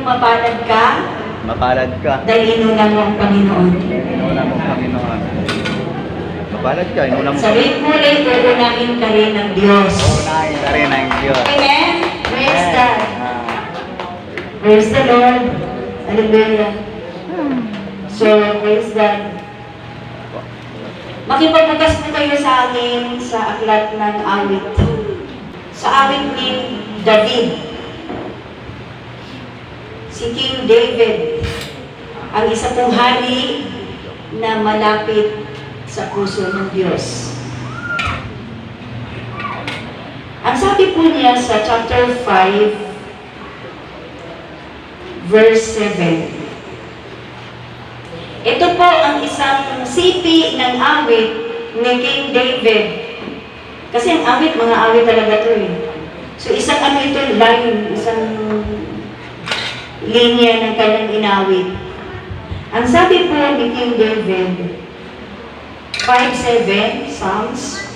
mapalad ka Mapalad ka. dahil inuna mo ang Panginoon. Inuna mo ang Panginoon. Mapalad ka, inuna mo. Sabihin mo ulit, uunahin ka rin ng Diyos. Unahin ka rin ng Diyos. Amen? Praise God. Ah. Praise the Lord. Hallelujah. So, praise God. Makipagbukas po kayo sa akin sa aklat ng awit. Sa awit ni David. Si King David, ang isa pong hari na malapit sa puso ng Diyos. Ang sabi po niya sa chapter 5, verse 7. Ito po ang isang sipi ng awit ni King David. Kasi ang awit, mga awit talaga ito eh. So isang ano ito, line, isang linya ng kanyang inawit. Ang sabi po ni King David, 5:7, Psalms,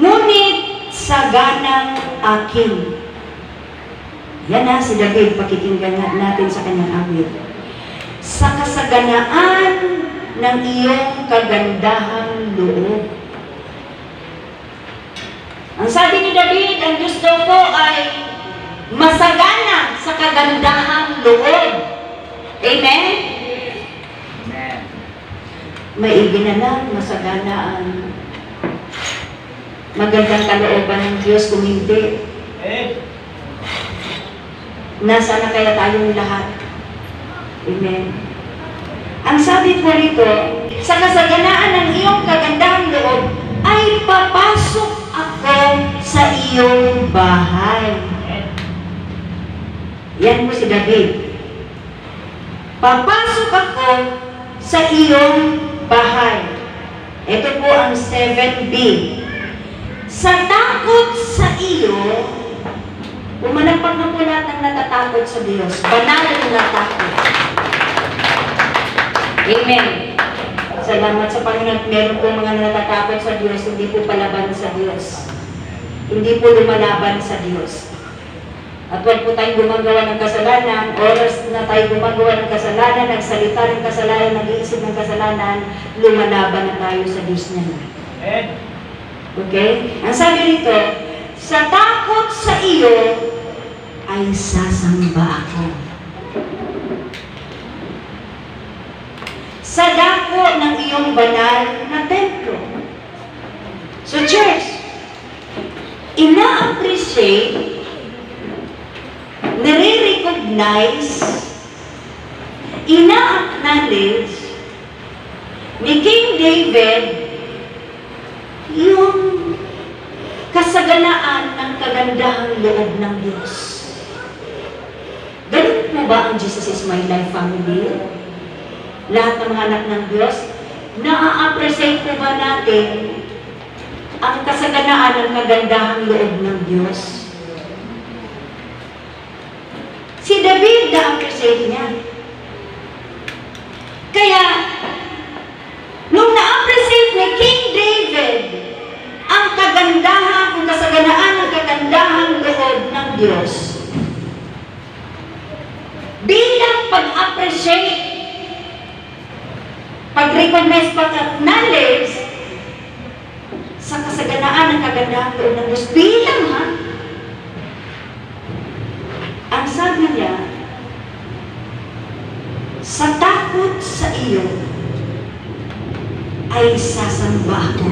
ngunit sa ganang aking. Yan na si David, pakikinggan natin sa kanyang awit. Sa kasaganaan ng iyong kagandahang loob. Ang sabi ni David, ang gusto ko ay masagana sa kagandahang loob. Amen? Amen. Maigi na lang, masagana ang magandang kalooban ng Diyos. Kung hindi, nasa na kaya tayong lahat? Amen. Ang sabi po rito, sa kasaganaan ng iyong kagandahang loob, ay papasok ako sa iyong bahay. Yan po si David. Papasok ako sa iyong bahay. Ito po ang 7b. Sa takot sa iyo, umanapag na po lahat ng natatakot sa Diyos. Banal na takot. Amen. Salamat sa Panginoon. Meron po mga natatakot sa Diyos, hindi po palaban sa Diyos. Hindi po lumalaban sa Diyos. At huwag po tayong gumagawa ng kasalanan, oras na tayo gumagawa ng kasalanan, nagsalita ng kasalanan, nag-iisip ng kasalanan, lumalaban na tayo sa Diyos niya. Okay? Ang sabi rito, sa takot sa iyo, ay sasamba ako. Sa dako ng iyong banal na templo. So church, ina-appreciate, nire-recognize, ina-acknowledge ni King David yung kasaganaan ng kagandahang loob ng Diyos. Ganun po ba ang Jesus is my life family? Lahat ng mga anak ng Diyos, na-appreciate po ba natin ang kasaganaan ng kagandahang loob ng Diyos? Si David, na-appreciate niya. Kaya, nung na-appreciate ni King David ang kagandahan, ang kasaganaan ng kagandahang loob ng Diyos, bilang pag-appreciate, pag-recognize, pag-acknowledge sa kasaganaan ng kagandahang loob ng Diyos, bilang ang sabi niya, sa takot sa iyo, ay sasamba ako.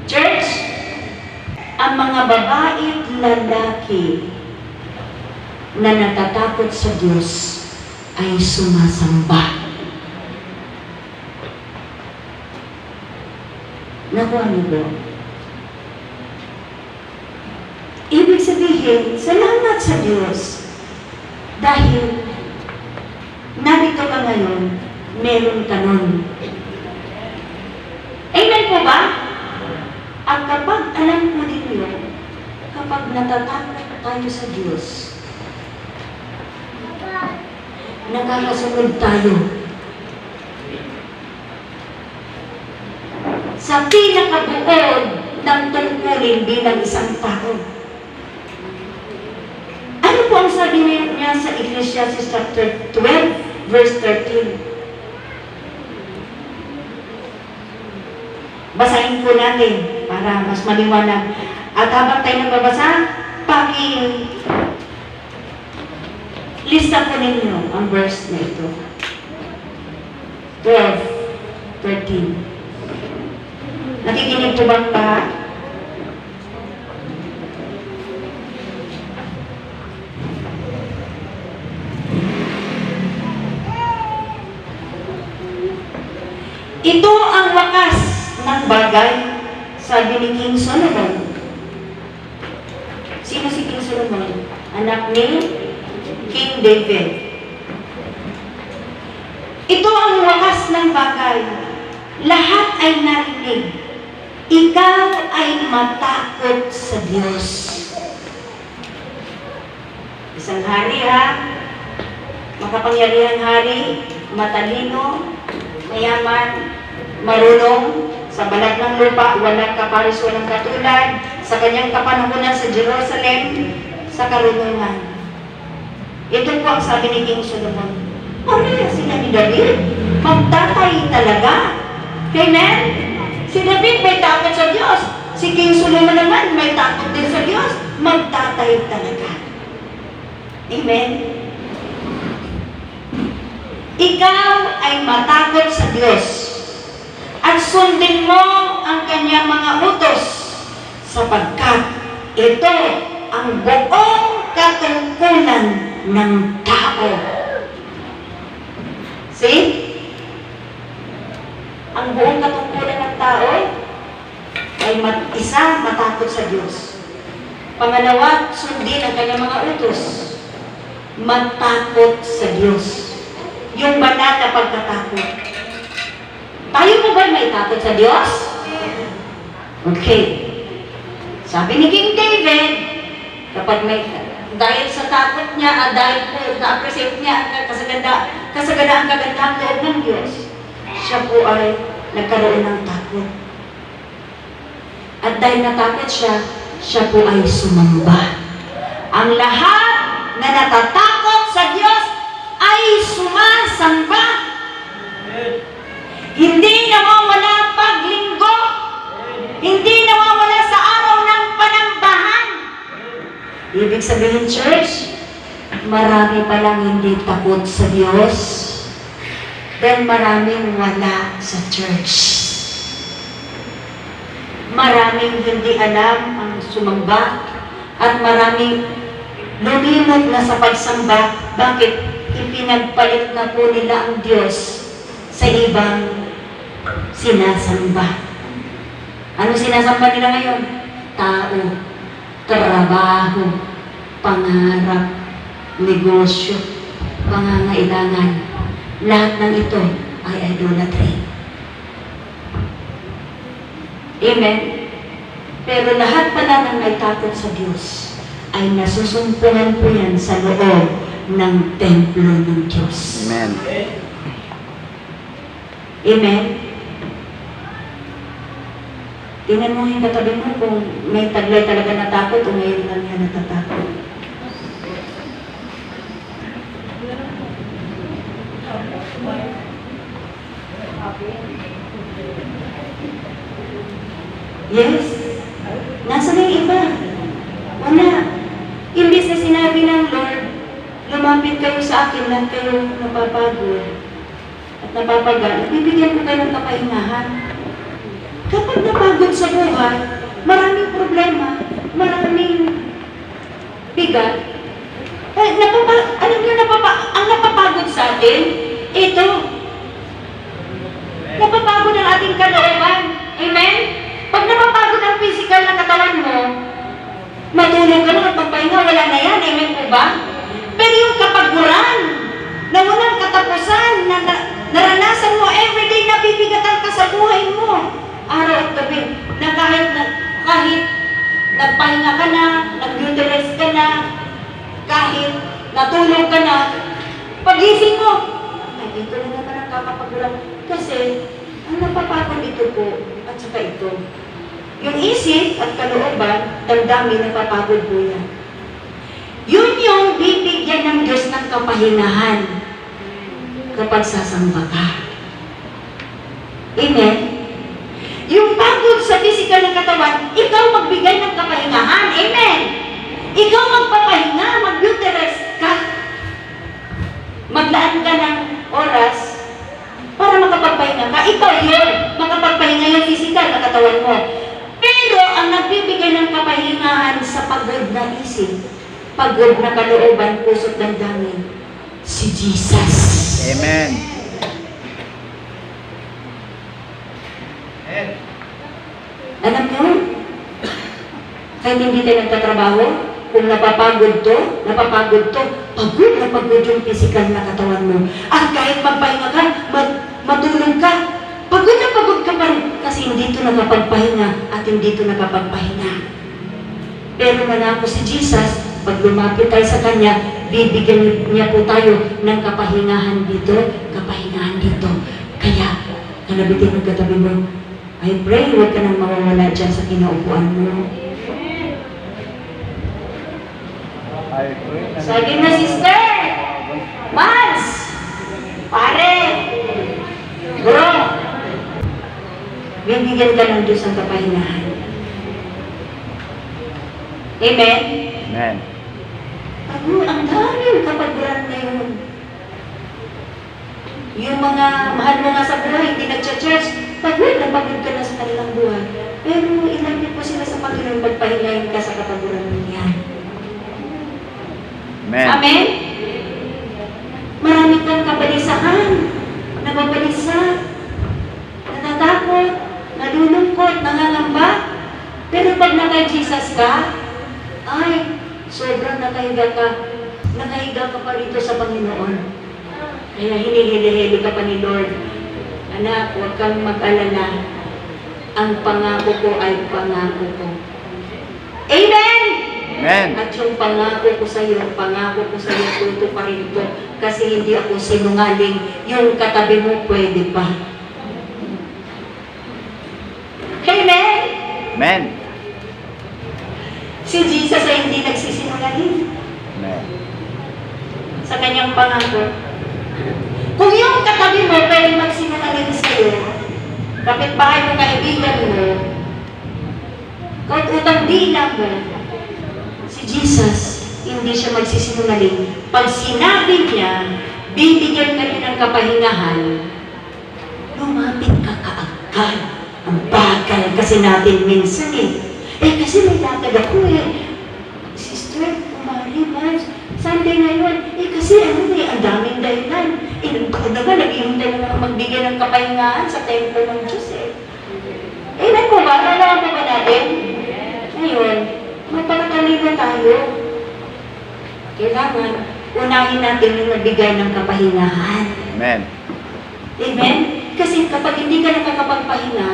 Church, ang mga babae at lalaki na natatakot sa Diyos ay sumasamba. Nakuha niyo ba? Ibig sabihin, salamat sa Diyos dahil narito ka ngayon, meron ka nun. Amen po ba? At kapag alam po ninyo, kapag natatakot tayo sa Diyos, nakakasunod tayo sa pinakabuod ng tungkulin bilang isang tao. sa Ecclesiastes chapter 12, verse 13. Basahin po natin para mas maliwanag. At habang tayo nagbabasa, lista po ninyo ang verse na ito. 12, 13. Nakikinig po bang lahat? Ito ang wakas ng bagay, sabi ni King Solomon. Sino si King Solomon? Anak ni King David. Ito ang wakas ng bagay. Lahat ay narinig. Ikaw ay matakot sa Diyos. Isang hari makapangyarihang hari, matalino, mayaman, marunong, sa balat ng lupa, walang kaparis, walang katulad, sa kanyang kapanahunan sa Jerusalem, sa karunungan. Ito po ang sabi ni King Solomon. Pareha sila ni David, magtatay talaga. Amen? Si David may takot sa Diyos. Si King Solomon naman may takot din sa Diyos. Magtatay talaga. Amen? Ikaw ay matakot sa Diyos at sundin mo ang kanyang mga utos sapagkat ito ang buong katungkulan ng tao. See? Ang buong katungkulan ng tao ay matakot sa Diyos. Pangalawa, sundin ang kanyang mga utos. Matakot sa Diyos. Yung banal na pagkatakot. Tayo mo ba may takot sa Diyos? Okay. Sabi ni King David, kapag dahil sa takot niya, at dahil po na-appreciate niya ang kasaganang kagandahang loob ng Diyos, siya po ay nagkaroon ng takot. At dahil natakot siya, siya po ay sumamba. Ang lahat na natatakot sa Diyos ay sumasamba. Hindi nawawala pag linggo. Hindi nawawala sa araw ng panambahan. Ibig sabihin, church, marami palang hindi takot sa Diyos. Then maraming wala sa church. Maraming hindi alam ang sumamba at maraming lumimot na sa pagsamba. Bakit? Ipinagpalit na po nila ang Diyos sa ibang sinasamba. Ano sinasamba nila ngayon? Tao, trabaho, pangarap, negosyo, pangangailangan. Lahat ng ito ay idolatry. Amen? Pero lahat pala ng may takot sa Diyos ay nasusumpungan po yan sa loob ng templo ng Diyos. Amen. Amen? Tingnan mo yung katabi mo kung may taglay talaga natakot o ngayon lang yan natatakot. Yes? Nasa na yung iba? Wala. Imbis na sinabi ng Lord, lumapit kayo sa akin lang kayo napapagod at napapagal, bibigyan ko kayo ng kapahingahan. Kapag napagod sa buhay, maraming problema, maraming bigat. Alam niyo, ang napapagod sa atin, ito. Napapagod ang ating kalooban. Amen? Pag napapagod ang physical na katawan mo, matulog ka na at magpahinga, wala na yan. Amen po ba? Pero yung kapaguran, na walang katapusan, na naranasan mo everyday na bibigatan ka sa buhay mo, araw at gabi, na kahit nagpahinga ka na, nag-utilize ka na, kahit natulog ka na, pagising mo, ay ito na naman ang kakapaguran. Kasi, ang napapagod ito po, at saka ito. Yung isip at kalooban, damdamin, napapagod po yan. Yun yung bibigyan ng Diyos ng ng kapahingahan kapag sasamba ka. Amen? Yung pagod sa physical ng katawan, ikaw magbigay ng kapahingahan. Amen? Ikaw magpapahinga, mag-beauty rest ka. Maglaan ka ng oras para makapagpahinga ka. Ikaw yun, makapagpahinga yung physical na katawan mo. Pero ang nagbibigay ng kapahingahan sa pagod na isip, pagod na kalooban, puso't damdamin, si Jesus. Amen. Alam nyo, kahit hindi tayo nagtatrabaho, kung napapagod to, pagod na pagod yung physical na katawan mo. At kahit magpahinga ka, matulog ka, pagod na pagod ka pa rin kasi hindi to nakapagpahinga at hindi to nakapagpahinga. Pero manako si Jesus, pag lumapit tayo sa Kanya, bibigyan niya po tayo ng kapahingahan dito, kapahingahan dito. Kaya, kanabitin ng katabi mo, I pray, huwag ka nang mawawala dyan sa kinaupuan mo. Sabi na, sister, Mans, pare, bro, bibigyan ka ng Diyos ang kapahingahan. Amen? Amen. Ang daming kapaguran ngayon. Yung mga mahal mo nga sa buhay, hindi nag-church, pagod na pagod ka na sa kanilang buhay. Pero ilan po sila sa Panginoon, magpahingayin ka sa kapaguran niya. Amen. Amen? Marami kang kabalisahan, nababalisa, natatakot, nalulungkot, nangangamba. Pero pag naka-Jesus ka, ay, sobrang nakahiga ka pa rito sa Panginoon. Kaya hinihili-hili ka pa ni Lord. Anak, huwag kang mag-alala. Ang pangako ko ay pangako ko. Amen! Amen. At yung pangako ko sa iyo, tuto pa rin ito. Kasi hindi ako sinungaling. Yung katabi mo, pwede pa. Amen! Amen. Si Jesus ay hindi nagsisinungaling Amen. sa kanyang pangako. Kung yung katabi mo pwede magsinungaling sa iyo, kapitbahay mo, kaibigan mo, kahit utang dila mo, si Jesus, hindi siya magsisinungaling. Pag sinabi niya, bibigyan ka rin ng kapahingahan, lumapit ka kaagad. Ang bagal kasi natin minsan kasi may lakad ako Sister, kumari ba? Sunday ngayon. Kasi ang daming dahilan. Ilang taon na nga, naghihintay na nga magbigay ng kapahingahan sa templo ng Diyos Amen po ba? Nalaman po ba natin? Ngayon, magpanatalino tayo. Kailangan, unahin natin yung nagbigay ng kapahingahan. Amen. Amen? Kasi kapag hindi ka nakakapagpahinga,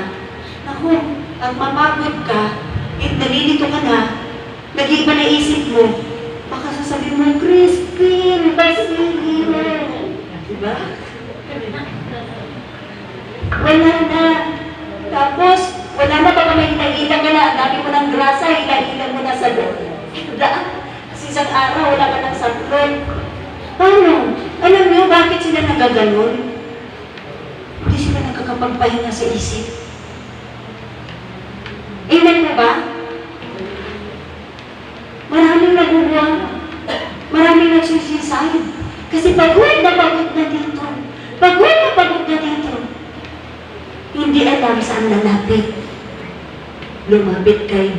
naku, ang mapagod ka, nalilito ka na, nag-iiba na isip mo, baka sasabihin mo, Crispin, Basilio. Diba? Wala na. Tapos, wala na, baka may hilang-hilang ka na, ang dami mo ng grasa, hilang-hilang mo na sa daan. Kasi isang araw, wala ka ng sablon. Paano? Alam niyo, bakit sila nagaganon? Hindi sila nakakapagpahinga sa isip. Amen na ba? Maraming nagubuwang, maraming nagsusuicide. Kasi pagod na dito. Hindi alam saan lalapit. Lumapit kay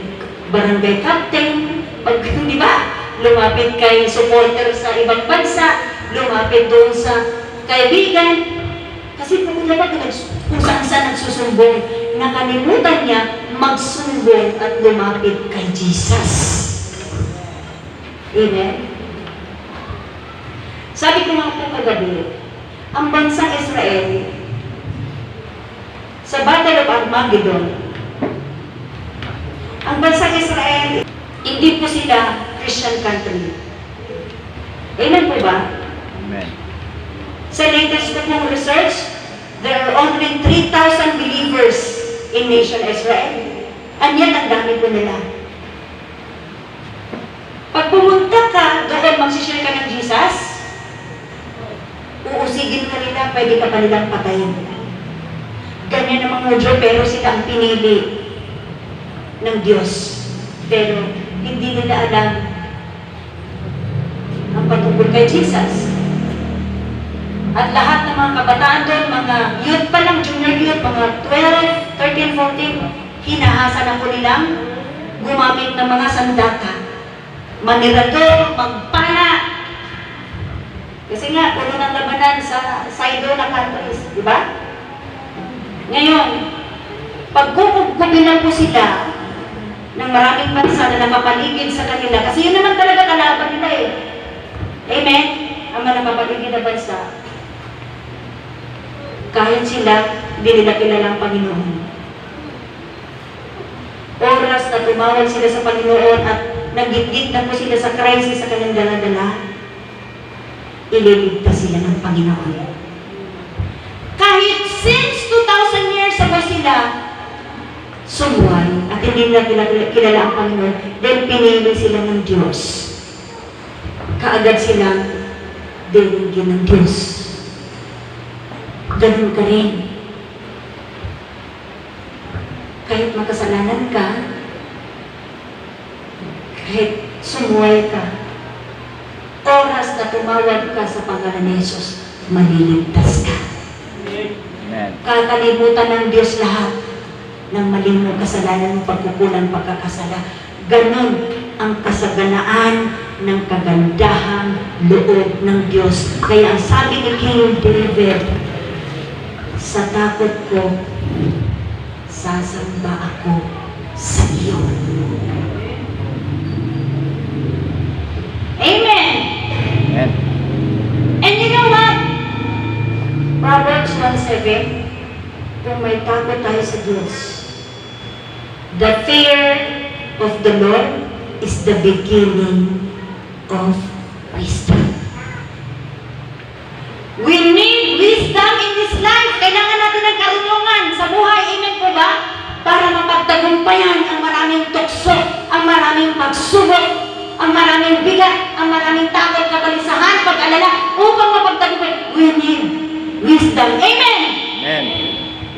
barangay captain, di ba? Lumapit kay supporter sa ibang bansa, lumapit doon sa kaibigan. Kasi kung saan nagsusumbong, nakalimutan niya magsumbong at lumapit kay Jesus. Amen? Sabi ko nga po kagabi, ang bansang Israel, sa Battle of Armageddon, ang bansang Israel, hindi po sila Christian country. Amen po ba? Amen. Sa latest ko pong research, there are only 3,000 believers in nation Israel. And yan ang dami po nila. Pag pumunta ka, doon magsishare ka ng Jesus, pwede ka pa nilang patayin. Ganyan ang mga Hudyo, pero sila ang pinili ng Diyos. Pero hindi nila alam ang patungkol kay Jesus. At lahat ng mga kabataan doon, mga youth pa lang, junior youth, mga 12, 13, 14, hinahasan ako nilang gumamit ng mga sandata. Manirador, magpala. Kasi nga, puno ng labanan sa side na countries, di ba? Ngayon, pagkukubin lang po sila ng maraming bansa na nakapaligid sa kanila, kasi yun naman talaga kalaban nila eh. Amen? Ang mga nakapaligid na bansa, kahit sila, hindi nila kilala ang Panginoon. Oras na tumawag sila sa Panginoon at nagigit na po sila sa crisis sa kanilang dala-dala, ililigtas sila ng Panginoon. Kahit since 2,000 years ago sila, sumuway at hindi nila kilala ang Panginoon, then pinili sila ng Diyos. Kaagad silang dinigyan ng Diyos. Ganun ka rin. Kahit makasalanan ka, kahit sumuway ka, oras na tumawag ka sa pangalan ni Jesus, maliligtas ka. Amen. Kakalimutan ng Diyos lahat ng maling mong kasalanan mo, pagkukulang, pagkakasala. Ganon ang kasaganaan ng kagandahang loob ng Diyos. Kaya ang sabi ni King David, sa takot ko, sasamba ako sa iyo. Amen! Amen. And you know what? Proverbs 1:7, kung may takot tayo sa Diyos, the fear of the Lord is the beginning of wisdom. We need wisdom in this life. Kailangan natin ng karunungan sa buhay. Amen po ba? Para mapagtagumpayan ang maraming tukso, ang maraming pagsubok, ang maraming bigat, ang maraming takot, kabalisahan, pag-alala, upang mapagtagumpayan. We need wisdom. Amen! Amen.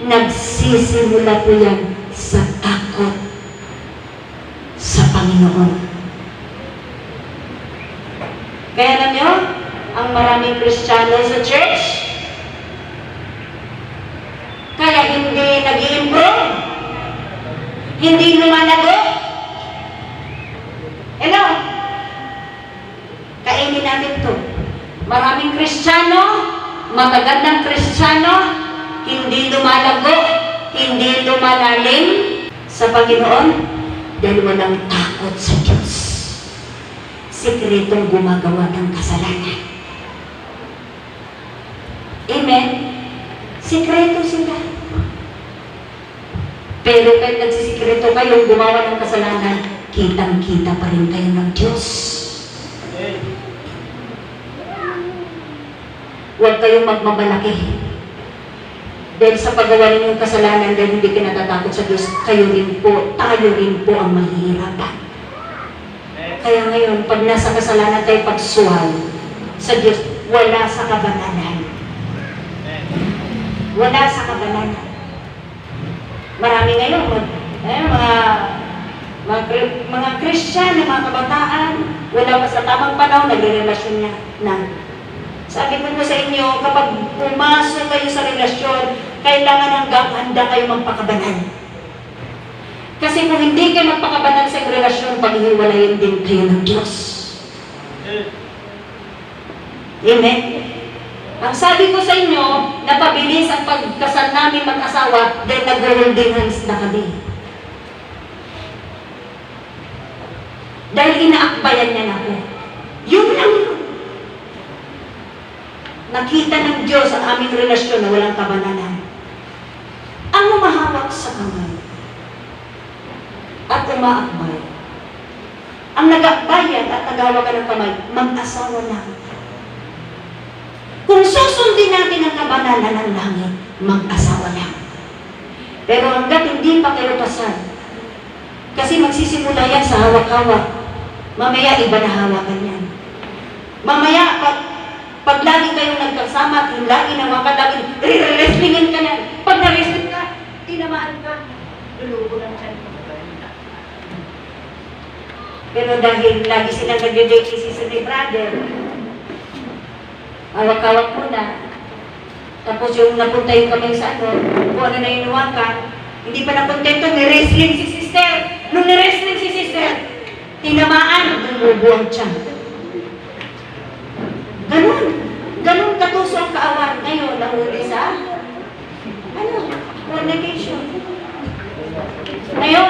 Nagsisimula po yan sa takot sa Panginoon. Kaya alam nyo, ang maraming Kristiyano sa church, kaya hindi nag-i-improve, hindi lumalago. Hello? Kainin natin to. Maraming Kristiyano, magagandang Kristiyano, hindi lumalago, hindi lumalalim sa Panginoon dahil walang takot sa Diyos. Sikretong gumagawa ng kasalanan. Amen? Sikreto sila. Pero kahit nagsisikreto kayong gumawa ng kasalanan, kitang-kita pa rin kayo ng Diyos. Huwag kayong magmamalaki. Dahil sa paggawa ninyong kasalanan, dahil hindi ka natatakot sa Diyos, kayo rin po, tayo rin po ang mahihirapan. Kaya ngayon, pag nasa kasalanan tayo pagsuwal sa Diyos, wala sa kabananan. Wala sa kabananan. Marami ngayon, mga Christian, mga kabataan, wala pa sa tamang panahon, nagre-relasyon na. Sabi ko sa inyo, kapag pumasok kayo sa relasyon, kailangan hanggang handa kayo magpakabanan. Kasi kung hindi kayo magpakabanan sa relasyon, paghiwalayin din kayo ng Diyos. Amen? Ang sabi ko sa inyo, napabilis ang pagkasal namin mag-asawa dahil nag-holding hands na kami. Dahil inaakbayan niya na ako. Yun lang yun. Nakita ng Diyos ang aming relasyon na walang kabananan. Ang umahawak sa kamay at umaakbay. Ang nag-akbayan at naghawakan ng kamay, mag-asawa na. Kung susundin natin ang kabananan ng langit, mag-asawa lang. Pero hanggat hindi pa kayo kasal, kasi magsisimula yan sa hawak-hawak, mamaya iba na hawakan yan. Mamaya, pag Pag lagi kayong nagkasama at yung lagi nawakan, lagi wrestlingin ka na. Pag na-wrestling ka, tinamaan ka. Lulubo lang siya. Pero dahil lagi silang nag-date si sister ni brother, awak-awak muna. Tapos yung napunta yung kamay sa ano, kung ano na yung nawakan, hindi pa nakontento, ni-wrestling si sister. Nung ni-wrestling si sister, tinamaan, lulubo ang tiyan. Ganun katuso ang kaawat ngayon, nahuli sa fornication. Ngayon,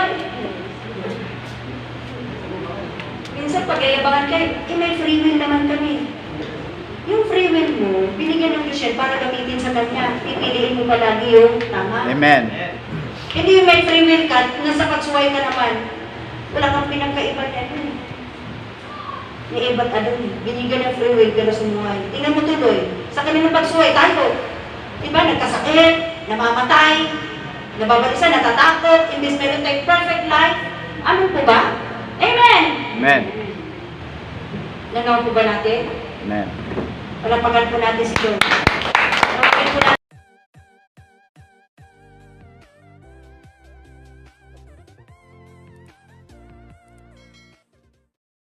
minsan pag-ayabangan kayo, may free will naman kami. Yung free will mo, binigyan ng Diyos yan para gamitin sa Kanya. Pipiliin mo palagi yung tama. Amen. Hindi yung may free will ka, nasa pagsuway ka naman, wala kang pinagkaiba yan. Ni Eva at Adam, binigyan ng free will pero sumuhay. Tingnan mo tuloy, sa kanilang pagsuway, tayo. Diba, nagkasakit, namamatay, nababalisa, natatakot, imbis meron tayong perfect life. Ano po ba? Amen! Amen. Nanaw po ba natin? Amen. Palapakan po natin si Lord. Palapakan po natin